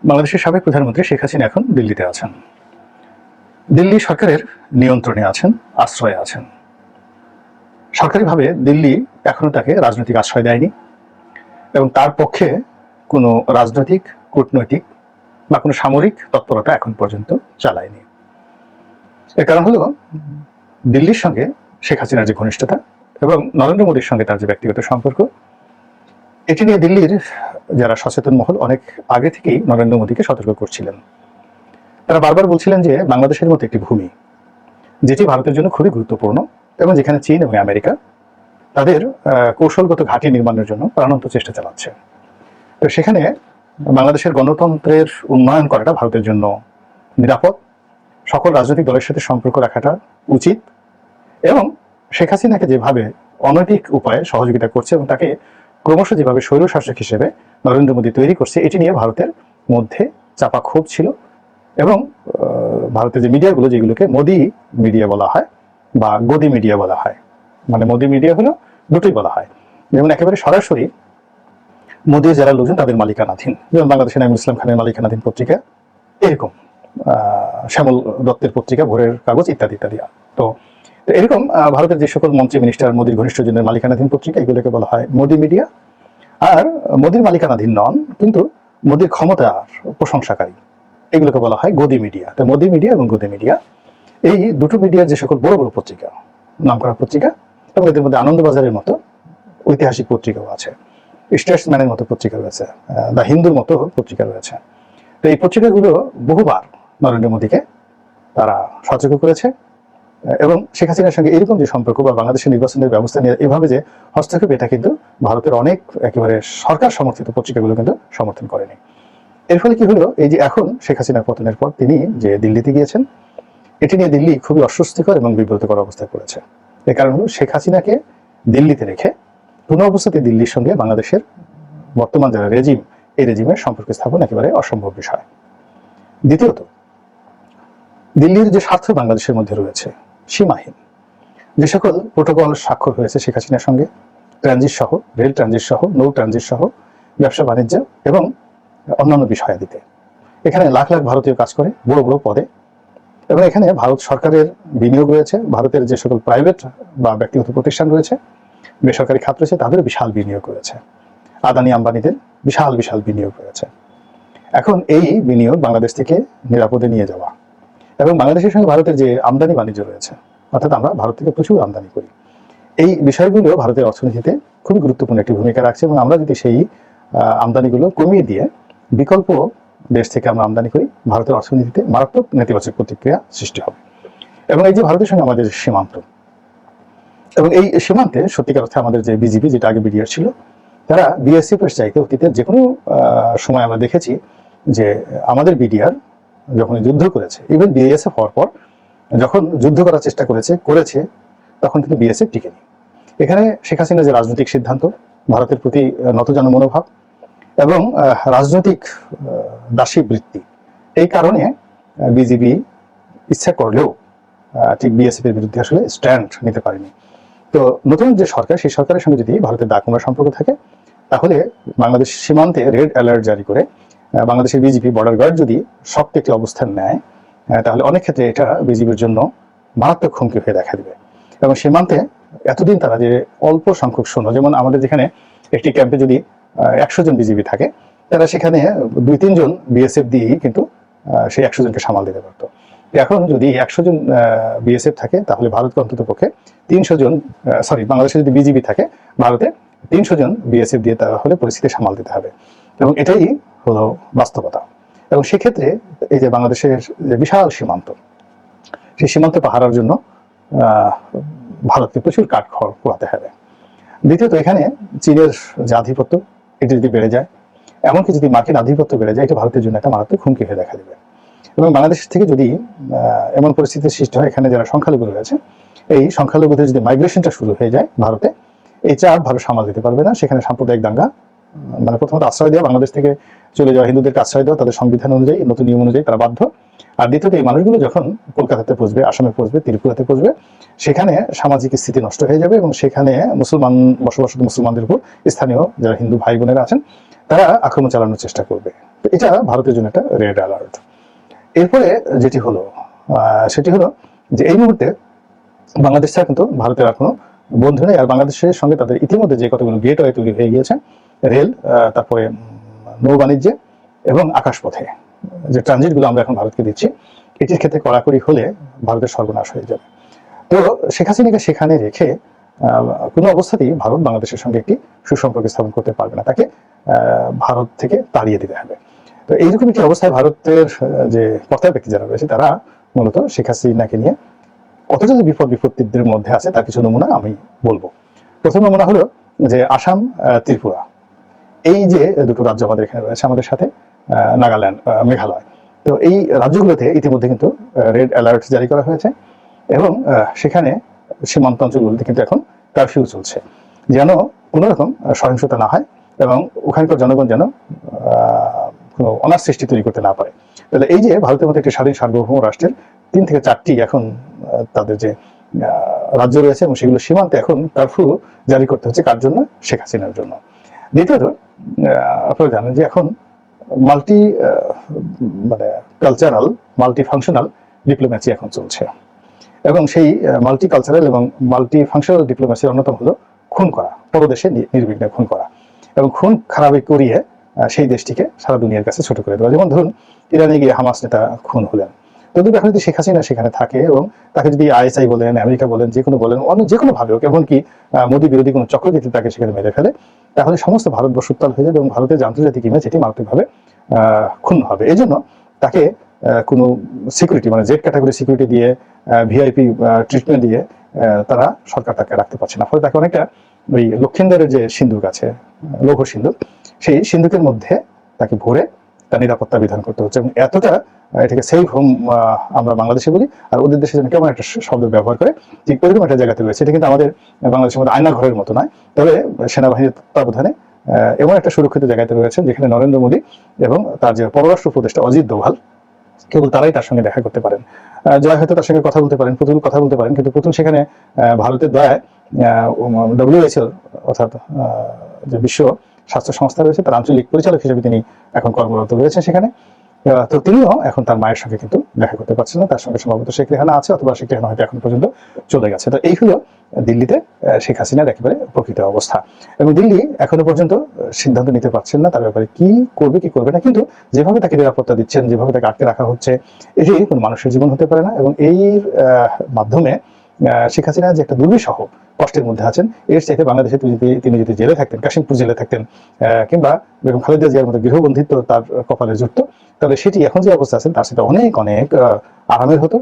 বাংলাদেশের সাবেক প্রধানমন্ত্রী শেখ হাসিনা এখন দিল্লিতে আছেন। দিল্লি সরকারের নিয়ন্ত্রণে আছেন, আশ্রয়ে আছেন। সরকারিভাবে দিল্লি এখনো তাকে রাজনৈতিক আশ্রয় দেয়নি এবং তার পক্ষে কোনো রাজনৈতিক, কূটনৈতিক বা কোনো সামরিক তৎপরতা এখন পর্যন্ত চালায়নি। এর কারণ হলো দিল্লির সঙ্গে শেখ হাসিনার যে ঘনিষ্ঠতা এবং নরেন্দ্র মোদীর সঙ্গে তার যে ব্যক্তিগত সম্পর্ক, এটি নিয়ে দিল্লির যারা সচেতন মহল অনেক আগে থেকেই নরেন্দ্র মোদীকে সতর্ক করছিলেন। তারা বারবার বলছিলেন যে বাংলাদেশের মতো একটি ভূমি, যেটি ভারতের জন্য খুবই গুরুত্বপূর্ণ এবং যেখানে চীন এবং আমেরিকা তাদের কৌশলগত ঘাঁটি নির্মাণের জন্য প্রাণান্ত চেষ্টা চালাচ্ছে, তো সেখানে বাংলাদেশের গণতন্ত্রের উন্নয়ন করাটা ভারতের জন্য নিরাপদ, সকল রাজনৈতিক দলের সাথে সম্পর্ক রাখাটা উচিত এবং শেখ হাসিনাকে যেভাবে অনৈতিক উপায়ে সহযোগিতা করছে এবং তাকে ক্রমশ যেভাবে স্বৈরশাসক হিসেবে নরেন্দ্র মোদী তৈরি করছে, এটি নিয়ে ভারতের মধ্যে চাপা ক্ষোভ ছিল এবং ভারতের যে মিডিয়াগুলো, যেগুলোকে মোদি মিডিয়া বলা হয় বা গদি মিডিয়া বলা হয়, মানে মোদি মিডিয়া হলো দুটোই বলা হয়, যেমন একেবারে সরাসরি মোদির যারা লোকজন তাদের মালিকানাধীন, যেমন বাংলাদেশের নাইমুল ইসলাম খানের মালিকানাধীন পত্রিকা, এরকম শ্যামল দত্তের পত্রিকা, ভোরের কাগজ ইত্যাদি ইত্যাদি। তো এরকম ভারতের যে সকল মন্ত্রী মিনিস্টার, মোদির ঘনিষ্ঠজনের মালিকানাধীন পত্রিকা, এগুলোকে বলা হয় মোদি মিডিয়া। আর মোদির মালিকানাধীন নন কিন্তু মোদির ক্ষমতার প্রশংসাকারী, এগুলোকে বলা হয় গদি মিডিয়া। তো মোদি মিডিয়া এবং গদি মিডিয়া, এই দুটো মিডিয়ার যে সকল বড় বড় পত্রিকা, নামকরা পত্রিকা, এবং এদের মধ্যে আনন্দবাজারের মতো ঐতিহাসিক পত্রিকাও আছে, স্টেটসম্যানের মতো পত্রিকা রয়েছে, দ্য হিন্দুর মতো পত্রিকা রয়েছে। তো এই পত্রিকাগুলো বহুবার নরেন্দ্র মোদীকে তারা সতর্ক করেছে এবং শেখ হাসিনার সঙ্গে এরকম যে সম্পর্ক বা বাংলাদেশের নির্বাচনের ব্যবস্থা নিয়ে এভাবে যে হস্তক্ষেপ, এটা কিন্তু ভারতের অনেক একেবারে সরকার সমর্থিত পত্রিকাগুলো কিন্তু সমর্থন করেনি। এর ফলে কি হলো, এই যে এখন শেখ হাসিনার পতনের পর তিনি যে দিল্লিতে গিয়েছেন, এটি নিয়ে দিল্লি খুবই অস্বস্তিকর এবং বিব্রতকর অবস্থায় পড়েছে। এর কারণ হলো শেখ হাসিনাকে দিল্লিতে রেখে কোনো অবস্থাতে দিল্লির সঙ্গে বাংলাদেশের বর্তমান যারা রেজিম, এই রেজিমের সম্পর্ক স্থাপন একেবারে অসম্ভব বিষয়। দ্বিতীয়ত, দিল্লির যে স্বার্থ বাংলাদেশের মধ্যে রয়েছে সীমাহীন, যে সকল প্রোটোকল স্বাক্ষর হয়েছে শেখ হাসিনার সঙ্গে, ট্রানজিট সহ, রেল ট্রানজিট সহ, নৌ ট্রানজিট সহ, ব্যবসা বাণিজ্য এবং অন্যান্য বিষয়াদিতে, এখানে লাখ লাখ ভারতীয় কাজ করে বড় বড় পদে এবং এখানে ভারত সরকারের বিনিয়োগ রয়েছে, ভারতের যে সকল প্রাইভেট বা ব্যক্তিগত প্রতিষ্ঠান রয়েছে, বেসরকারি খাত রয়েছে, তাদেরও বিশাল বিনিয়োগ রয়েছে, আদানি আম্বানিদের বিশাল বিশাল বিনিয়োগ রয়েছে। এখন এই বিনিয়োগ বাংলাদেশ থেকে নিরাপদে নিয়ে যাওয়া এবং বাংলাদেশের সঙ্গে ভারতের যে আমদানি বাণিজ্য রয়েছে, অর্থাৎ আমরা ভারত থেকে প্রচুর আমদানি করি, এই বিষয়গুলো ভারতের অর্থনীতিতে খুবই গুরুত্বপূর্ণ একটি ভূমিকা রাখছে এবং আমরা যদি সেই আমদানিগুলো কমিয়ে দিয়ে বিকল্প দেশ থেকে আমরা আমদানি করি, ভারতের অর্থনীতিতে মারাত্মক নেতিবাচক প্রতিক্রিয়া সৃষ্টি হবে। এবং এই যে ভারতের সঙ্গে আমাদের সীমান্ত, এবং এই সীমান্তে সত্যিকার অর্থে আমাদের যে বিজিবি, যেটা আগে বিডিআর ছিল, তারা বিএসএফ এর চাইতে অতীতের যে কোনো সময় আমরা দেখেছি যে আমাদের বিডিআর যখন যুদ্ধ করেছে, ইভেন বিএসএফ হওয়ার পর যখন যুদ্ধ করার চেষ্টা করেছে তখন কিন্তু বিএসএফ টিকেনি। এখানে শেখ হাসিনা যে রাজনৈতিক সিদ্ধান্ত, ভারতের প্রতি নতজানু মনোভাব এবং রাজনৈতিক দাসী বৃত্তি, এই কারণে বিজিবি ইচ্ছা করলেও ঠিক বিএসএফ এর বিরুদ্ধে আসলে স্ট্যান্ড নিতে পারেনি। তো নতুন যে সরকার, সেই সরকারের সঙ্গে যদি ভারতের দাকুমরা সম্পর্ক থাকে, তাহলে বাংলাদেশ সীমান্তে রেড অ্যালার্ট জারি করে বাংলাদেশের বিজিবি, বর্ডার গার্ড যদি শক্ত একটি অবস্থান নেয়, তাহলে অনেক ক্ষেত্রে এটা বিজিবির জন্য মারাত্মক হুমকি হয়ে দেখা দেবে। এবং সীমান্তে এতদিন তারা যে অল্প সংখ্যক সৈন্য, যেমন আমাদের যেখানে একটি ক্যাম্পে যদি 100 জন বিজিবি থাকে, তারা সেখানে 2-3 জন বিএসএফ দিয়েই কিন্তু সেই 100 জনকে সামাল দিতে পারতো। এখন যদি 100 জন বিএসএফ থাকে, তাহলে ভারতকে অন্তত পক্ষে 300 জন, বাংলাদেশে যদি বিজিবি থাকে, ভারতে 300 জন বিএসএফ দিয়ে তাহলে পরিস্থিতি সামাল দিতে হবে। এবং এটাই হলো বাস্তবতা। এবং সেক্ষেত্রে এই যে বাংলাদেশের যে বিশাল সীমান্ত, সেই সীমান্ত পাহারার জন্য ভারতকে প্রচুর কাঠখড় পোড়াতে হবে। দ্বিতীয়ত, এখানে চীনের যে আধিপত্য, এটি যদি বেড়ে যায়, এমনকি যদি মার্কিন আধিপত্য বেড়ে যায়, এটা ভারতের জন্য একটা মারাত্মক হুমকি হয়ে দেখা দেবে। এবং বাংলাদেশ থেকে যদি এমন পরিস্থিতির সৃষ্টি হয়, এখানে যারা সংখ্যালঘু রয়েছে, এই সংখ্যালঘুদের যদি মাইগ্রেশনটা শুরু হয়ে যায় ভারতে, এই চাপ ভারত সামাল দিতে পারবে না। সেখানে সাম্প্রদায়িক দাঙ্গা, মানে প্রথমত আশ্রয় দেওয়া, বাংলাদেশ থেকে চলে যাওয়া হিন্দুদেরকে আশ্রয় দেওয়া তাদের সংবিধান অনুযায়ী, নতুন নিয়ম অনুযায়ী তারা বাধ্য। আর দ্বিতীয়ত, এই মানুষগুলো যখন কলকাতাতে পৌঁছবে, আসামে পৌঁছবে, ত্রিপুরাতে পৌঁছবে, সেখানে সামাজিক স্থিতি নষ্ট হয়ে যাবে এবং সেখানে মুসলমান বসবাসরত মুসলমানদের উপর স্থানীয় যারা হিন্দু ভাই বোনেরা আছেন, তারা আক্রমণ চালানোর চেষ্টা করবে। তো এটা ভারতের জন্য একটা রেড অ্যালার্ট। এরপরে যেটি হলো সেটি হলো যে এই মুহূর্তে বাংলাদেশ ছাড়া কিন্তু ভারতের আর কোনো বন্ধু নেই। আর বাংলাদেশের সঙ্গে তাদের ইতিমধ্যে যে কতগুলো গেটওয়ে তৈরি হয়ে গিয়েছে, রেল, তারপরে নৌ বাণিজ্যে এবং আকাশপথে যে ট্রানজিটগুলো আমরা এখন ভারতকে দিচ্ছি, এটির ক্ষেত্রে কড়াকড়ি হলে ভারতের সর্বনাশ হয়ে যাবে। তো শেখ হাসিনাকে সেখানে রেখে কোনো অবস্থাতেই ভারত বাংলাদেশের সঙ্গে একটি সুসম্পর্ক স্থাপন করতে পারবে না, তাকে ভারত থেকে তাড়িয়ে দিতে হবে। তো এইরকম একটি অবস্থায় ভারতের যে কর্তা ব্যক্তি যারা রয়েছে তারা মূলত শেখ হাসিনাকে নিয়ে কতটা যে বিপত্তিদের মধ্যে আছে তার কিছু নমুনা আমি বলবো। প্রথম নমুনা হলো যে আসাম, ত্রিপুরা, এই যে দুটো রাজ্য আমাদের এখানে রয়েছে আমাদের সাথে, নাগাল্যান্ড, মেঘালয়, তো এই রাজ্যগুলোতে ইতিমধ্যে কিন্তু রেড অ্যালার্ট জারি করা হয়েছে এবং সেখানে সীমান্ত অঞ্চলগুলোতে কিন্তু এখন কারফিউ চলছে, যেন কোনো রকম সহিংসতা না হয় এবং ওখানকার জনগণ যেন কোনো অনার সৃষ্টি তৈরি করতে না পারে। তাহলে এই যে ভারতের মধ্যে একটি স্বাধীন সার্বভৌম রাষ্ট্রের 3 থেকে 4টি এখন তাদের যে রাজ্য রয়েছে এবং সেগুলো সীমান্তে এখন কারফিউ জারি করতে হচ্ছে, কার জন্য? শেখ হাসিনার জন্য। দ্বিতীয়ত আপনারা জানেন যে এখন মাল্টি মানে কালচারাল, মাল্টি ফাংশনাল ডিপ্লোম্যাসি এখন চলছে এবং সেই মাল্টি কালচারাল এবং মাল্টি ফাংশনাল ডিপ্লোম্যাসির অন্যতম হলো খুন করা, পরদেশে নির্বিঘ্নে খুন করা এবং খুন খারাপি করিয়ে সেই দেশটিকে সারা দুনিয়ার কাছে ছোট করে দেওয়া। যেমন ধরুন ইরানে গিয়ে হামাস নেতা খুন হলেন, যদি এখন যদি শেখ হাসিনা সেখানে থাকে এবং তাকে যদি আইএসআই বলেন, আমেরিকা বলেন, যে কোনো বলেন, অন্য যে কোনো ভাবে হোক, এমনকি মোদী বিরোধী কোনো চক্র যদি তাকে সেখানে মেরে ফেলে, তাহলে সমস্ত ভারতবর্ষ উত্তাল হয়ে যাবে এবং ভারতের যে আন্তর্জাতিক ইমেজ এটি মারাত্মকভাবে ক্ষুণ্ণ হবে। এই জন্য তাকে কোনো সিকিউরিটি মানে জেড ক্যাটাগরি সিকিউরিটি দিয়ে, ভিআইপি ট্রিটমেন্ট দিয়ে তারা সরকার তাকে রাখতে পারছে না। ফলে তাকে অনেকটা ওই লক্ষিন্দরের যে সিন্ধুক আছে, লৌহ সিন্ধুক, সেই সিন্ধুকের মধ্যে তাকে ভরে তার নিরাপত্তা বিধান করতে হচ্ছে এবং এতটা এটাকে সেফ হোম আমরা বাংলাদেশে বলি, আর ওদের দেশে যেন কেমন একটা শব্দ ব্যবহার করে, ঠিক ওইরকম একটা জায়গাতে রয়েছে। এটা কিন্তু আমাদের বাংলাদেশের মধ্যে আয়না ঘরের মতো নয়, তবে সেনাবাহিনীর তত্ত্বাবধানে এমন একটা সুরক্ষিত জায়গাতে রয়েছে যেখানে নরেন্দ্র মোদী এবং তার যে পররাষ্ট্র উপদেষ্টা অজিত দোভাল, কেবল তারাই তার সঙ্গে দেখা করতে পারেন। জয় হয়তো তার সঙ্গে কথা বলতে পারেন, পুতুল কথা বলতে পারেন, কিন্তু পুতুল সেখানে ভারতের দয়ায় WHO অর্থাৎ যে বিশ্ব স্বাস্থ্য সংস্থা রয়েছে তার আঞ্চলিক পরিচালক হিসেবে তিনি এখন কর্মরত রয়েছেন সেখানে। তো তিনিও এখন তার মায়ের সঙ্গে কিন্তু দেখা করতে পারছেন না, তার সঙ্গে সম্ভবত শেখ রেহানা আছে অথবা শেখ রেহানা হয়তো এখন পর্যন্ত চলে গেছে। তো এই হলো দিল্লিতে শেখ হাসিনার একেবারে প্রকৃত অবস্থা এবং দিল্লি এখনো পর্যন্ত সিদ্ধান্ত নিতে পারছেন না তার ব্যাপারে কি করবে কি করবে না। কিন্তু যেভাবে তাকে নিরাপত্তা দিচ্ছেন, যেভাবে তাকে আটকে রাখা হচ্ছে, এটি কোনো মানুষের জীবন হতে পারে না এবং এর মাধ্যমে শেখ হাসিনা যে একটা দুর্বিষহ কষ্টের মধ্যে আছেন, এর চাইতে বাংলাদেশে তিনি যদি জেলে থাকতেন, কাশিমপুর জেলে থাকতেন, কিংবা বেগম খালেদা জিয়ার মতো গৃহবন্ধিত্ব তার কপালে জুটতো, তাহলে সেটি এখন যে অবস্থা আছেন তার সাথে অনেক অনেক আরামের হতো